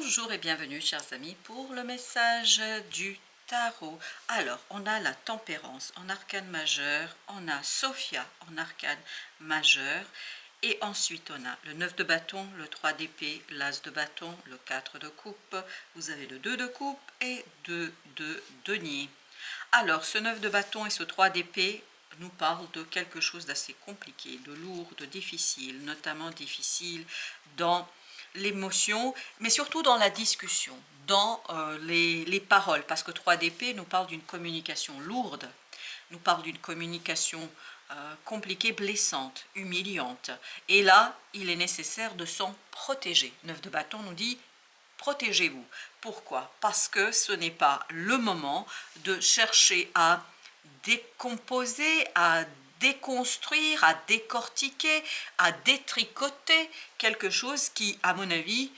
Bonjour et bienvenue chers amis pour le message du tarot. Alors, on a la tempérance en arcane majeur, on a Sophia en arcane majeur et ensuite on a le 9 de bâton, le 3 d'épée, l'as de bâton, le 4 de coupe, vous avez le 2 de coupe et 2 de denier. Alors, ce 9 de bâton et ce 3 d'épée nous parlent de quelque chose d'assez compliqué, de lourd, de difficile, notamment difficile dans l'émotion, mais surtout dans la discussion, dans les paroles, parce que 3 d'épée nous parle d'une communication lourde, nous parle d'une communication compliquée, blessante, humiliante. Et là, il est nécessaire de s'en protéger. 9 de bâton nous dit protégez-vous. Pourquoi? Parce que ce n'est pas le moment de chercher à décomposer, à déconstruire, à décortiquer, à détricoter quelque chose qui, à mon avis,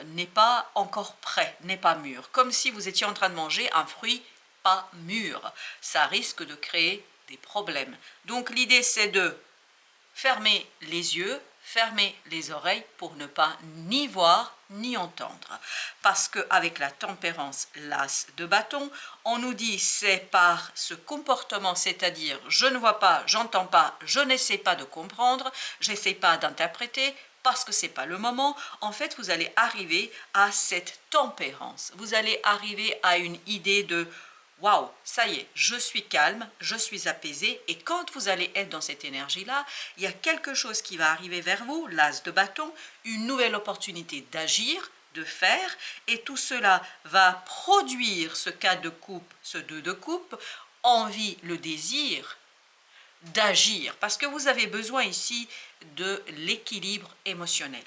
n'est pas encore prêt, n'est pas mûr. Comme si vous étiez en train de manger un fruit pas mûr. Ça risque de créer des problèmes. Donc l'idée, c'est de fermer les yeux, fermer les oreilles pour ne pas ni voir ni entendre. Parce qu'avec la tempérance, l'as de bâton, on nous dit c'est par ce comportement, c'est-à-dire je ne vois pas, j'entends pas, je n'essaie pas de comprendre, j'essaie pas d'interpréter, parce que c'est pas le moment, en fait vous allez arriver à cette tempérance. Vous allez arriver à une idée de waouh, ça y est, je suis calme, je suis apaisé, et quand vous allez être dans cette énergie-là, il y a quelque chose qui va arriver vers vous, l'as de bâton, une nouvelle opportunité d'agir, de faire, et tout cela va produire ce 4 de coupe, ce 2 de coupe, envie, le désir d'agir, parce que vous avez besoin ici de l'équilibre émotionnel.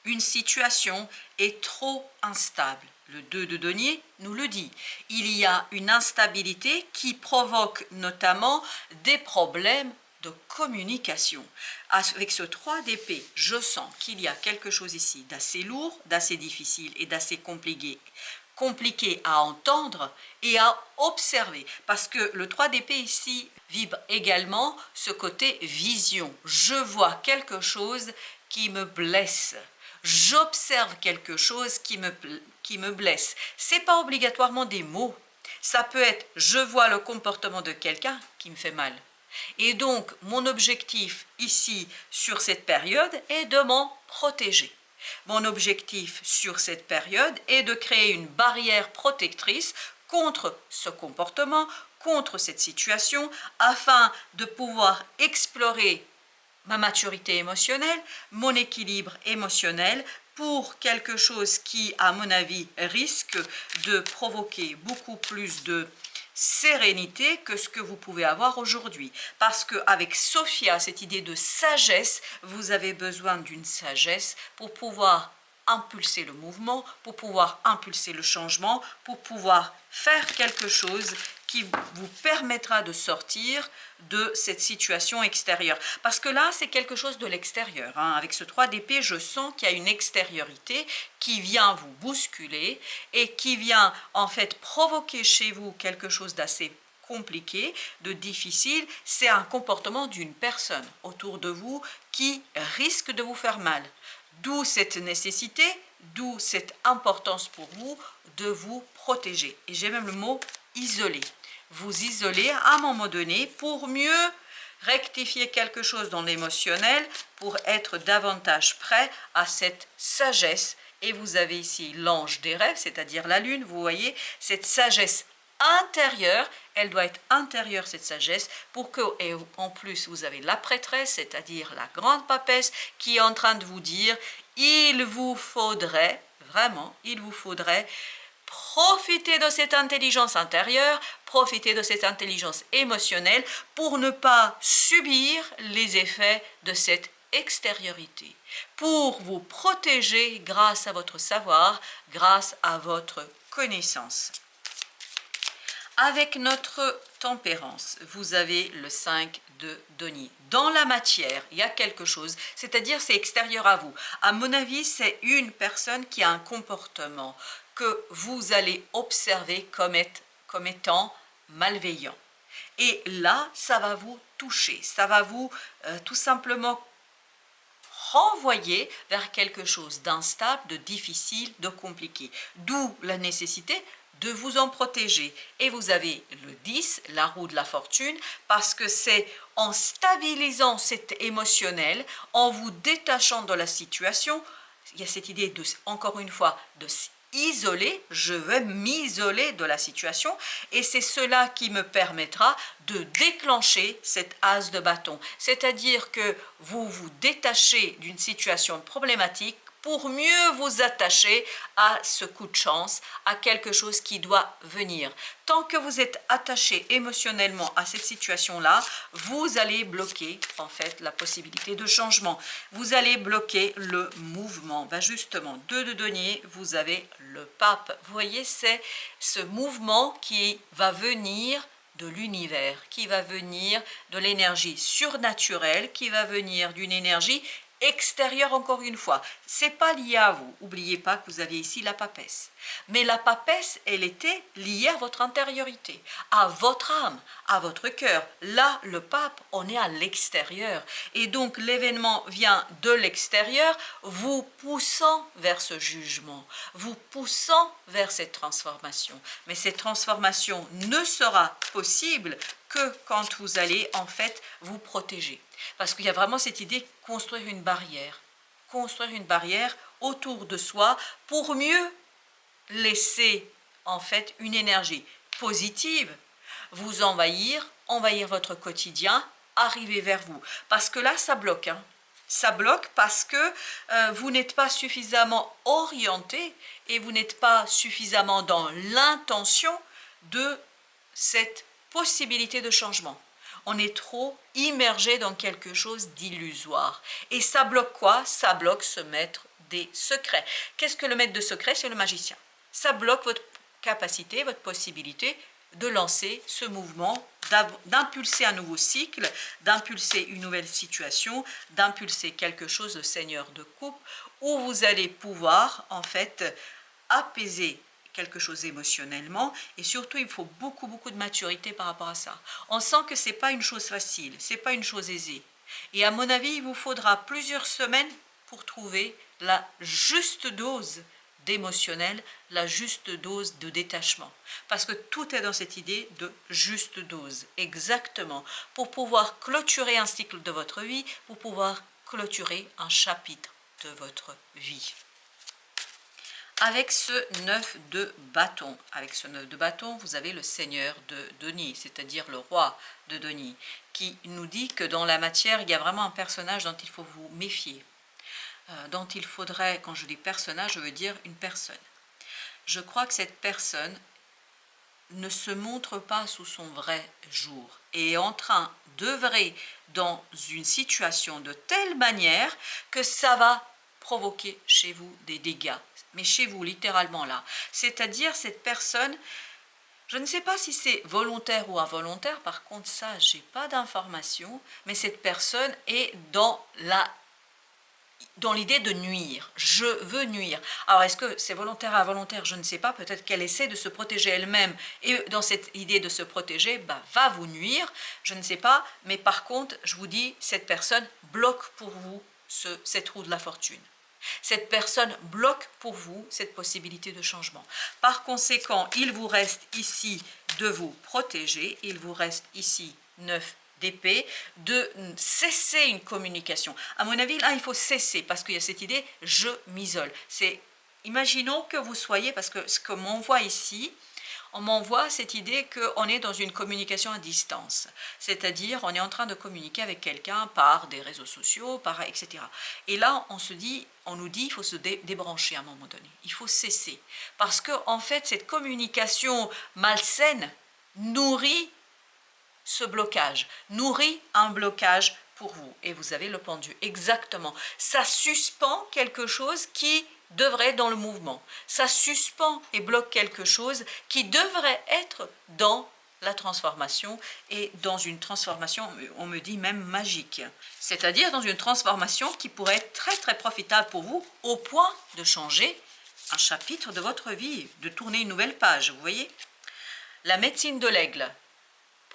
Une situation est trop instable. Le 2 de denier nous le dit. Il y a une instabilité qui provoque notamment des problèmes de communication. Avec ce 3 d'épée, je sens qu'il y a quelque chose ici d'assez lourd, d'assez difficile et d'assez compliqué à entendre et à observer. Parce que le 3 d'épée ici vibre également ce côté vision. Je vois quelque chose qui me blesse. J'observe quelque chose qui me blesse. Ce n'est pas obligatoirement des mots. Ça peut être je vois le comportement de quelqu'un qui me fait mal. Et donc, mon objectif ici, sur cette période, est de m'en protéger. Mon objectif sur cette période est de créer une barrière protectrice contre ce comportement, contre cette situation, afin de pouvoir explorer ma maturité émotionnelle, mon équilibre émotionnel pour quelque chose qui, à mon avis, risque de provoquer beaucoup plus de sérénité que ce que vous pouvez avoir aujourd'hui. Parce qu'avec Sophia, cette idée de sagesse, vous avez besoin d'une sagesse pour pouvoir impulser le mouvement, pour pouvoir impulser le changement, pour pouvoir faire quelque chose qui vous permettra de sortir de cette situation extérieure. Parce que là, c'est quelque chose de l'extérieur. Avec ce 3 d'épée, je sens qu'il y a une extériorité qui vient vous bousculer et qui vient en fait provoquer chez vous quelque chose d'assez compliqué, de difficile. C'est un comportement d'une personne autour de vous qui risque de vous faire mal. D'où cette nécessité, d'où cette importance pour vous de vous protéger. Et j'ai même le mot isoler. Vous isoler à un moment donné pour mieux rectifier quelque chose dans l'émotionnel, pour être davantage prêt à cette sagesse. Et vous avez ici l'ange des rêves, c'est-à-dire la lune, vous voyez, cette sagesse intérieure, elle doit être intérieure cette sagesse, pour que, et en plus vous avez la prêtresse, c'est-à-dire la grande papesse, qui est en train de vous dire, il vous faudrait, vraiment, il vous faudrait profiter de cette intelligence intérieure, profiter de cette intelligence émotionnelle pour ne pas subir les effets de cette extériorité, pour vous protéger grâce à votre savoir, grâce à votre connaissance. Avec notre tempérance, vous avez le 5 de denier. Dans la matière, il y a quelque chose, c'est-à-dire c'est extérieur à vous. À mon avis, c'est une personne qui a un comportement que vous allez observer comme étant malveillant. Et là, ça va vous toucher, ça va vous tout simplement renvoyer vers quelque chose d'instable, de difficile, de compliqué. D'où la nécessité de vous en protéger. Et vous avez le 10, la roue de la fortune, parce que c'est en stabilisant cet émotionnel, en vous détachant de la situation, il y a cette idée de, encore une fois, de isoler, je vais m'isoler de la situation et c'est cela qui me permettra de déclencher cette as de bâton. C'est-à-dire que vous vous détachez d'une situation problématique pour mieux vous attacher à ce coup de chance, à quelque chose qui doit venir. Tant que vous êtes attaché émotionnellement à cette situation-là, vous allez bloquer en fait la possibilité de changement. Vous allez bloquer le mouvement. Ben justement, 2 de denier, vous avez le pape. Vous voyez, c'est ce mouvement qui va venir de l'univers, qui va venir de l'énergie surnaturelle, qui va venir d'une énergie extérieure encore une fois. C'est pas lié à vous. N'oubliez pas que vous aviez ici la papesse. Mais la papesse, elle était liée à votre intériorité, à votre âme, à votre cœur. Là, le pape, on est à l'extérieur. Et donc, l'événement vient de l'extérieur, vous poussant vers ce jugement, vous poussant vers cette transformation. Mais cette transformation ne sera possible que quand vous allez en fait vous protéger. Parce qu'il y a vraiment cette idée de construire une barrière autour de soi pour mieux laisser en fait une énergie positive vous envahir votre quotidien, arriver vers vous. Parce que là, ça bloque. Ça bloque parce que vous n'êtes pas suffisamment orienté et vous n'êtes pas suffisamment dans l'intention de cette possibilité de changement. On est trop immergé dans quelque chose d'illusoire. Et ça bloque quoi? Ça bloque ce maître des secrets. Qu'est-ce que le maître de secret? C'est le magicien. Ça bloque votre capacité, votre possibilité de lancer ce mouvement, d'impulser un nouveau cycle, d'impulser une nouvelle situation, d'impulser quelque chose de seigneur de coupe, où vous allez pouvoir en fait apaiser quelque chose émotionnellement et surtout il faut beaucoup de maturité par rapport à ça. On sent que c'est pas une chose facile, c'est pas une chose aisée. Et à mon avis, il vous faudra plusieurs semaines pour trouver la juste dose d'émotionnel, la juste dose de détachement. Parce que tout est dans cette idée de juste dose, exactement, pour pouvoir clôturer un cycle de votre vie, pour pouvoir clôturer un chapitre de votre vie. Avec ce 9 de bâton, vous avez le seigneur de denier, c'est-à-dire le roi de denier, qui nous dit que dans la matière, il y a vraiment un personnage dont il faut vous méfier. Dont il faudrait, quand je dis personnage, je veux dire une personne. Je crois que cette personne ne se montre pas sous son vrai jour et est en train d'œuvrer dans une situation de telle manière que ça va provoquer chez vous des dégâts. Mais chez vous, littéralement là. C'est-à-dire cette personne, je ne sais pas si c'est volontaire ou involontaire, par contre ça, je n'ai pas d'informations, mais cette personne est dans l'idée de nuire. Je veux nuire. Alors, est-ce que c'est volontaire ou involontaire? Je ne sais pas. Peut-être qu'elle essaie de se protéger elle-même. Et dans cette idée de se protéger, va vous nuire. Je ne sais pas. Mais par contre, je vous dis, cette personne bloque pour vous cette roue de la fortune. Cette personne bloque pour vous cette possibilité de changement. Par conséquent, il vous reste ici de vous protéger. Il vous reste ici 9 d'épée, de cesser une communication. À mon avis, là, il faut cesser parce qu'il y a cette idée, je m'isole. Imaginons que vous soyez, parce que ce qu'on m'envoie ici, on m'envoie cette idée qu'on est dans une communication à distance. C'est-à-dire, on est en train de communiquer avec quelqu'un par des réseaux sociaux, etc. Et là, on nous dit, il faut se débrancher à un moment donné. Il faut cesser. Parce que, en fait, cette communication malsaine nourrit ce blocage, nourrit un blocage pour vous. Et vous avez le pendu, exactement. Ça suspend quelque chose qui devrait être dans le mouvement. Ça suspend et bloque quelque chose qui devrait être dans la transformation et dans une transformation, on me dit même magique. C'est-à-dire dans une transformation qui pourrait être très profitable pour vous au point de changer un chapitre de votre vie, de tourner une nouvelle page, vous voyez. La médecine de l'aigle.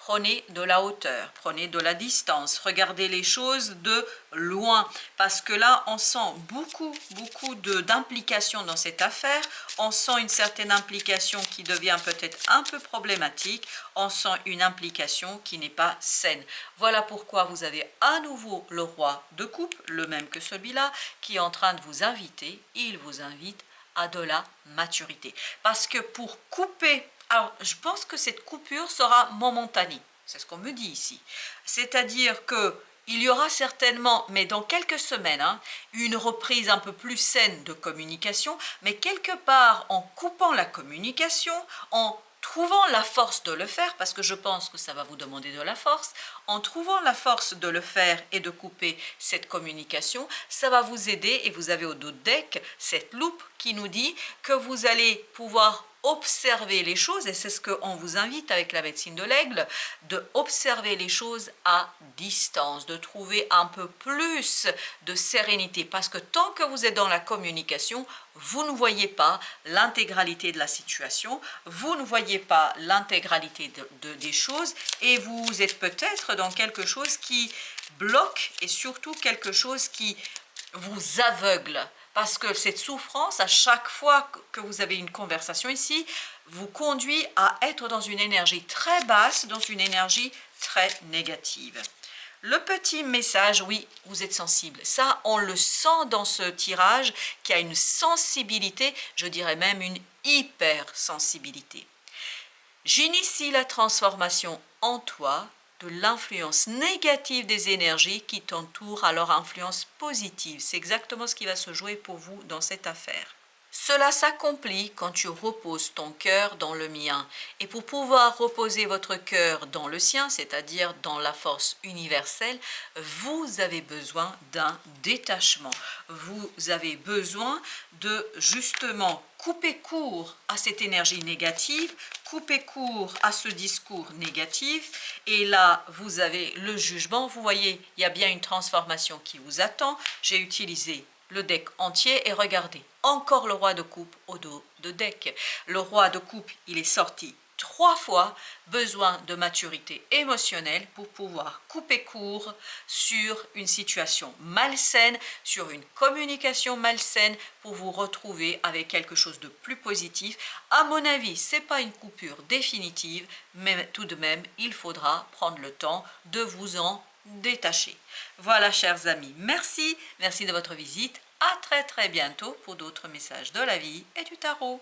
prenez de la hauteur, prenez de la distance, regardez les choses de loin, parce que là, on sent beaucoup d'implication dans cette affaire, on sent une certaine implication qui devient peut-être un peu problématique, on sent une implication qui n'est pas saine. Voilà pourquoi vous avez à nouveau le roi de coupe, le même que celui-là, qui est en train de vous inviter, il vous invite à de la maturité. Parce que pour couper, alors je pense que cette coupure sera momentanée, c'est ce qu'on me dit ici. C'est-à-dire que il y aura certainement, mais dans quelques semaines, une reprise un peu plus saine de communication, mais quelque part en coupant la communication, en trouvant la force de le faire, parce que je pense que ça va vous demander de la force, en trouvant la force de le faire et de couper cette communication, ça va vous aider, et vous avez au dos de deck cette loupe qui nous dit que vous allez pouvoir observer les choses, et c'est ce qu'on vous invite avec la médecine de l'aigle, de observer les choses à distance, de trouver un peu plus de sérénité, parce que tant que vous êtes dans la communication, vous ne voyez pas l'intégralité de la situation, vous ne voyez pas l'intégralité des choses, et vous êtes peut-être dans quelque chose qui bloque, et surtout quelque chose qui vous aveugle. Parce que cette souffrance, à chaque fois que vous avez une conversation ici, vous conduit à être dans une énergie très basse, dans une énergie très négative. Le petit message, oui, vous êtes sensible. Ça, on le sent dans ce tirage, qui a une sensibilité, je dirais même une hypersensibilité. J'initie la transformation en toi de l'influence négative des énergies qui t'entourent à leur influence positive. C'est exactement ce qui va se jouer pour vous dans cette affaire. Cela s'accomplit quand tu reposes ton cœur dans le mien. Et pour pouvoir reposer votre cœur dans le sien, c'est-à-dire dans la force universelle, vous avez besoin d'un détachement. Vous avez besoin de justement couper court à cette énergie négative, couper court à ce discours négatif. Et là, vous avez le jugement. Vous voyez, il y a bien une transformation qui vous attend. J'ai utilisé le deck entier et regardez, encore le roi de coupe au dos de deck. Le roi de coupe, il est sorti 3 fois, besoin de maturité émotionnelle pour pouvoir couper court sur une situation malsaine, sur une communication malsaine, pour vous retrouver avec quelque chose de plus positif. À mon avis, ce n'est pas une coupure définitive, mais tout de même, il faudra prendre le temps de vous en détacher. Voilà, chers amis, merci de votre visite. À très bientôt pour d'autres messages de la vie et du tarot.